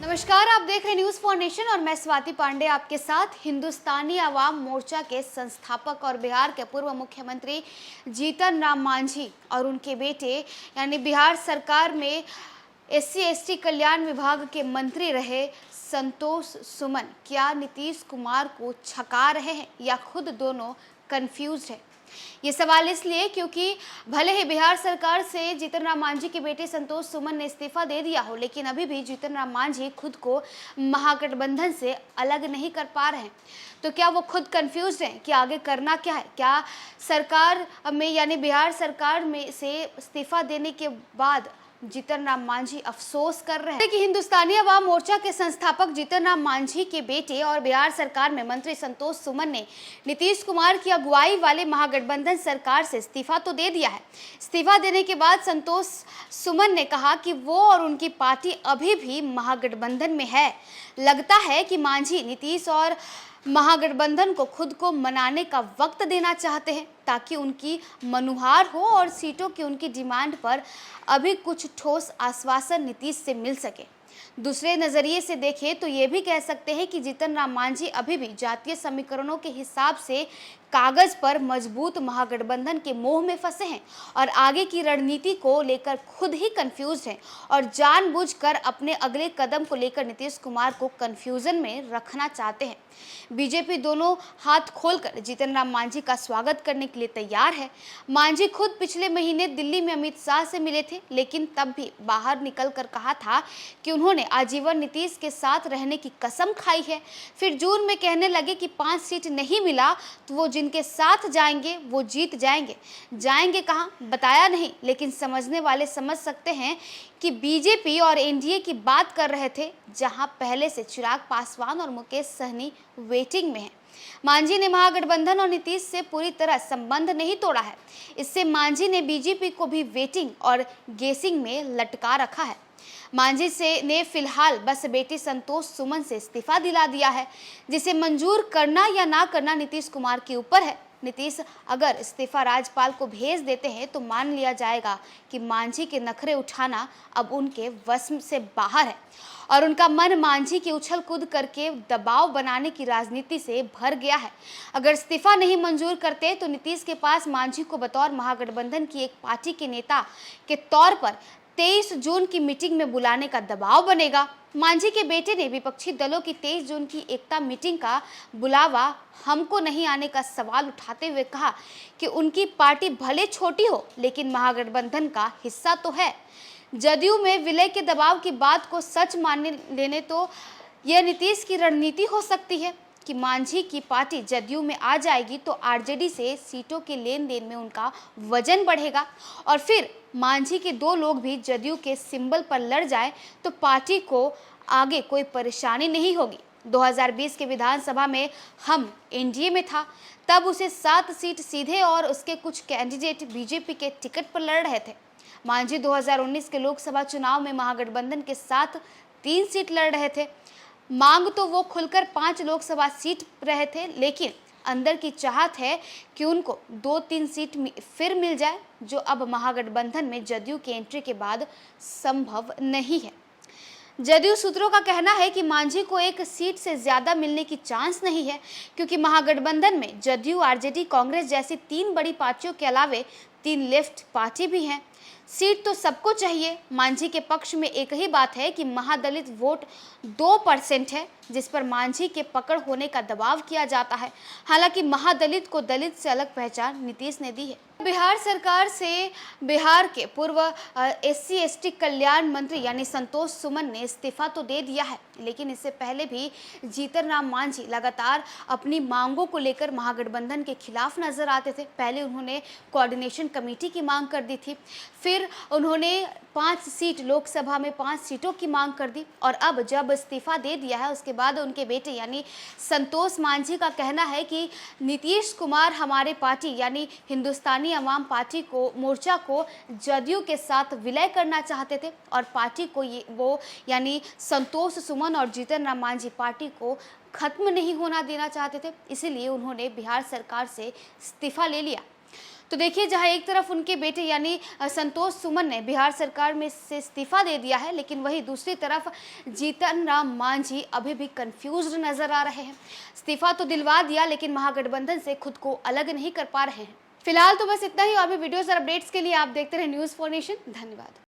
नमस्कार, आप देख रहे हैं न्यूज फॉर नेशन और मैं स्वाति पांडे आपके साथ। हिंदुस्तानी आवाम मोर्चा के संस्थापक और बिहार के पूर्व मुख्यमंत्री जीतन राम मांझी और उनके बेटे यानी बिहार सरकार में SC/ST कल्याण विभाग के मंत्री रहे संतोष सुमन क्या नीतीश कुमार को छका रहे हैं या खुद दोनों कंफ्यूज है? ये सवाल इसलिए क्योंकि भले ही बिहार सरकार से जीतन राम मांझी के बेटे संतोष सुमन ने इस्तीफा दे दिया हो, लेकिन अभी भी जीतन राम मांझी खुद को महागठबंधन से अलग नहीं कर पा रहे हैं। तो क्या वो खुद कंफ्यूज हैं कि आगे करना क्या है? क्या सरकार में यानी बिहार सरकार में से इस्तीफा देने के बाद जीतन राम मांझी अफसोस कर रहे हैं कि हिंदुस्तानी अवाम मोर्चा के संस्थापक जीतन राम मांझी के बेटे और बिहार सरकार में मंत्री संतोष सुमन ने नीतीश कुमार की अगुवाई वाले महागठबंधन सरकार से इस्तीफा तो दे दिया है। इस्तीफा देने के बाद संतोष सुमन ने कहा कि वो और उनकी पार्टी अभी भी महागठबंधन में है। लगता है कि मांझी नीतीश और महागठबंधन को खुद को मनाने का वक्त देना चाहते हैं ताकि उनकी मनुहार हो और सीटों की उनकी डिमांड पर अभी कुछ ठोस आश्वासन नीतीश से मिल सके। दूसरे नजरिए से देखें तो ये भी कह सकते हैं कि जीतन राम मांझी अभी भी जातीय समीकरणों के हिसाब से कागज पर मजबूत महागठबंधन के मोह में फंसे हैं और आगे की रणनीति को लेकर खुद ही कंफ्यूज हैं और जानबूझकर अपने अगले कदम को लेकर नीतीश कुमार को कंफ्यूजन में रखना चाहते हैं। बीजेपी दोनों हाथ खोलकर जीतन राम मांझी का स्वागत करने के लिए तैयार है। मांझी खुद पिछले महीने दिल्ली में अमित शाह से मिले थे, लेकिन तब भी बाहर निकलकर कहा था कि उन्होंने आजीवन नीतीश के साथ रहने की कसम खाई है। फिर जून में कहने लगे कि 5 सीट नहीं मिला तो वो जिनके साथ जाएंगे वो जीत जाएंगे। जाएंगे कहाँ बताया नहीं, लेकिन समझने वाले समझ सकते हैं कि बीजेपी और एनडीए की बात कर रहे थे, जहां पहले से चिराग पासवान और मुकेश सहनी वेटिंग में हैं। मांझी ने महागठबंधन और नीतीश से पूरी तरह संबंध नहीं तोड़ा है। इससे मांझी ने बीजेपी को भी वेटिंग और गेसिंग में लटका रखा है। मांझी ने फिलहाल बस बेटी संतोष सुमन से इस्तीफा दिला दिया है, जिसे मंजूर करना या ना करना नीतीश कुमार के ऊपर है। नीतीश अगर इस्तीफा राज्यपाल को भेज देते हैं तो मान लिया जाएगा कि मांझी के नखरे उठाना अब उनके वश से बाहर है और उनका मन मांझी की उछल कूद करके दबाव बनाने की राजनीति से भर गया है। अगर इस्तीफा नहीं मंजूर करते तो नीतीश के पास मांझी को बतौर महागठबंधन की एक पार्टी के नेता के तौर पर 23 जून की मीटिंग में बुलाने का दबाव बनेगा। मांझी के बेटे ने विपक्षी दलों की 23 जून की एकता मीटिंग का बुलावा हमको नहीं आने का सवाल उठाते हुए कहा कि उनकी पार्टी भले छोटी हो लेकिन महागठबंधन का हिस्सा तो है। जदयू में विलय के दबाव की बात को सच मान लेने तो यह नीतीश की रणनीति हो सकती है कि मांझी की पार्टी जदयू में आ जाएगी तो आरजेडी से सीटों के लेन देन में उनका वजन बढ़ेगा और फिर मांझी के 2 लोग भी जदयू के सिंबल पर लड़ जाए तो पार्टी को आगे कोई परेशानी नहीं होगी। 2020 के विधानसभा में हम एनडीए में था, तब उसे 7 सीट सीधे और उसके कुछ कैंडिडेट बीजेपी के टिकट पर लड़ रहे थे। मांझी 2019 के लोकसभा चुनाव में महागठबंधन के साथ 3 सीट लड़ रहे थे। मांग तो वो खुलकर 5 लोकसभा सीट रहे थे, लेकिन अंदर की चाहत है कि उनको 2-3 सीट फिर मिल जाए, जो अब महागठबंधन में जदयू की एंट्री के बाद संभव नहीं है। जदयू सूत्रों का कहना है कि मांझी को 1 सीट से ज्यादा मिलने की चांस नहीं है, क्योंकि महागठबंधन में जदयू, आरजेडी, कांग्रेस जैसी 3 बड़ी पार्टियों के अलावे 3 लेफ्ट पार्टी भी हैं। सीट तो सबको चाहिए। मांझी के पक्ष में एक ही बात है कि महादलित वोट 2% है, जिस पर मांझी के पकड़ होने का दबाव किया जाता है। हालांकि महादलित को दलित से अलग पहचान नीतीश ने दी है। बिहार सरकार से बिहार के पूर्व SC/ST कल्याण मंत्री यानी संतोष सुमन ने इस्तीफा तो दे दिया है, लेकिन इससे पहले भी जीतन राम मांझी लगातार अपनी मांगों को लेकर महागठबंधन के खिलाफ नजर आते थे। पहले उन्होंने कोऑर्डिनेशन कमेटी की मांग कर दी थी, फिर उन्होंने 5 सीट लोकसभा में 5 सीटों की मांग कर दी और अब जब इस्तीफा दे दिया है उसके बाद उनके बेटे यानी संतोष मांझी का कहना है कि नीतीश कुमार हमारे पार्टी यानी हिंदुस्तानी अवाम पार्टी को मोर्चा को जदयू के साथ विलय करना चाहते थे और पार्टी को वो यानी संतोष सुमन और जीतन राम मांझी पार्टी को खत्म नहीं होना देना चाहते थे। इसीलिए उन्होंने बिहार सरकार से इस्तीफा ले लिया। तो देखिए, जहां एक तरफ उनके बेटे यानी संतोष सुमन ने बिहार सरकार में से इस्तीफा दे दिया है, लेकिन वहीं दूसरी तरफ जीतन राम मांझी अभी भी कंफ्यूज्ड नजर आ रहे हैं। इस्तीफा तो दिलवा दिया, लेकिन महागठबंधन से खुद को अलग नहीं कर पा रहे हैं। फिलहाल तो बस इतना ही। और भी वीडियोस और अपडेट्स के लिए आप देखते रहे न्यूज़4 नेशन। धन्यवाद।